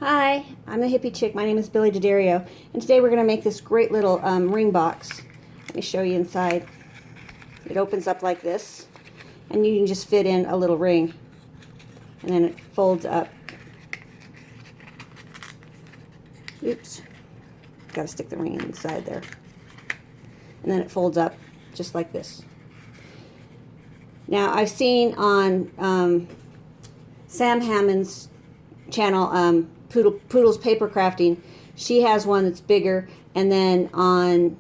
Hi, I'm the Hippie Chick. My name is Billy D'Addario, and today we're going to make this great little ring box. Let me show you inside. It opens up like this, and you can just fit in a little ring, and then it folds up. Oops, got to stick the ring inside there, and then it folds up just like this. Now I've seen on Sam Hammond's channel, Poodle's Paper Crafting, she has one that's bigger, and then on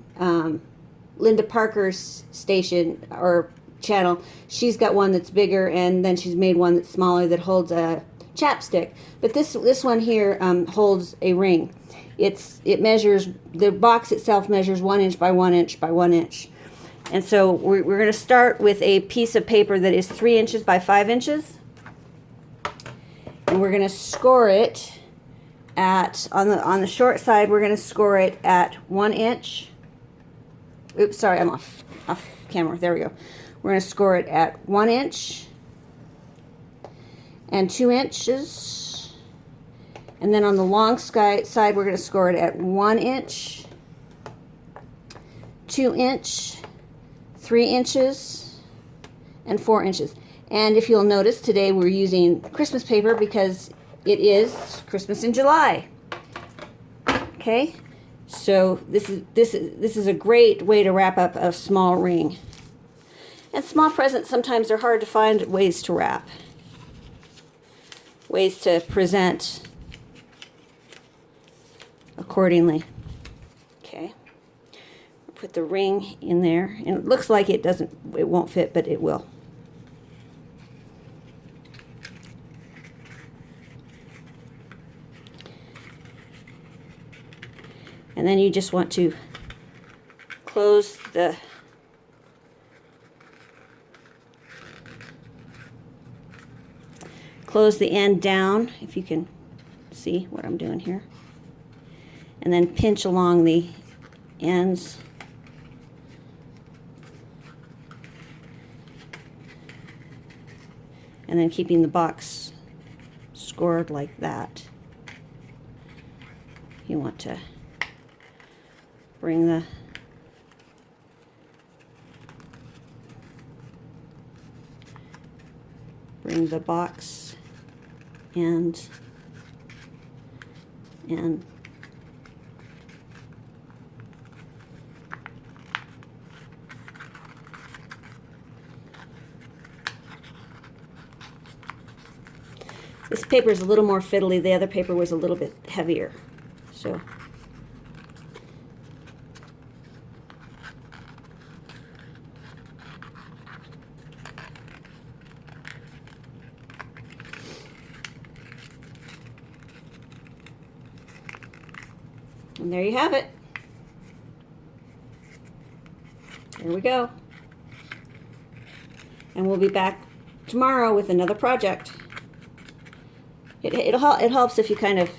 Linda Parker's station or channel, she's got one that's bigger, and then she's made one that's smaller that holds a chapstick. But this one here holds a ring. It measures, the box itself measures 1 inch by 1 inch by 1 inch. And so we're going to start with a piece of paper that is 3 inches by 5 inches. And we're going to score it at, on the short side, we're going to score it at 1 inch. Oops, sorry, I'm off camera. There we go. We're going to score it at 1 inch and 2 inches. And then on the long side, we're going to score it at 1 inch, 2 inch, 3 inches, and 4 inches. And if you'll notice, today we're using Christmas paper because it is Christmas in July. Okay, so this is a great way to wrap up a small ring. And small presents, sometimes they're hard to find ways to wrap, ways to present accordingly. Okay, put the ring in there, and it looks like it won't fit, but it will. And then you just want to close the end down, if you can see what I'm doing here. And then pinch along the ends. And then keeping the box scored like that. You want to bring the box and this paper is a little more fiddly. The other paper was a little bit heavier, so and there you have it. There we go. And we'll be back tomorrow with another project. It helps if you kind of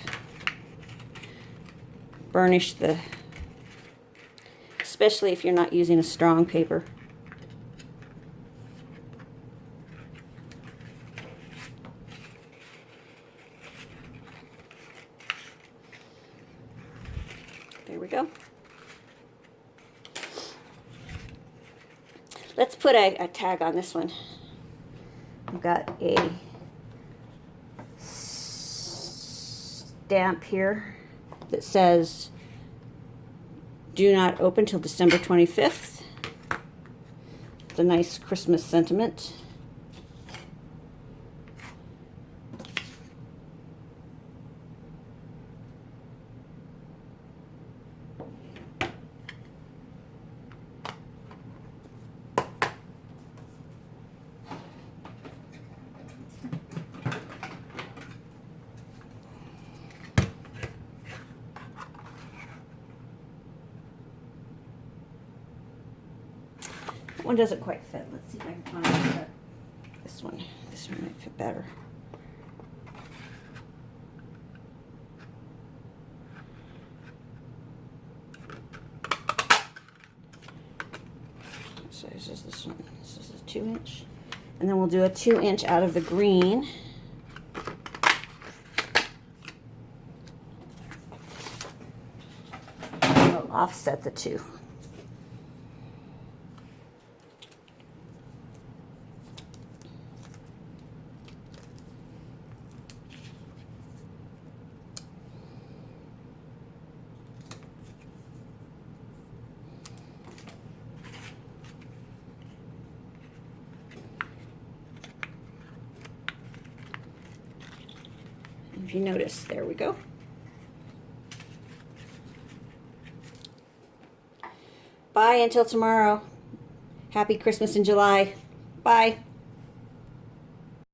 burnish especially if you're not using a strong paper. There we go. Let's put a tag on this one. I've got a stamp here that says do not open till December 25th. It's a nice Christmas sentiment. One doesn't quite fit. Let's see if I can find this one. This one might fit better. So this is this one. This is a 2 inch. And then we'll do a 2 inch out of the green. offset the two. If you notice, there we go. Bye until tomorrow. Happy Christmas in July. Bye.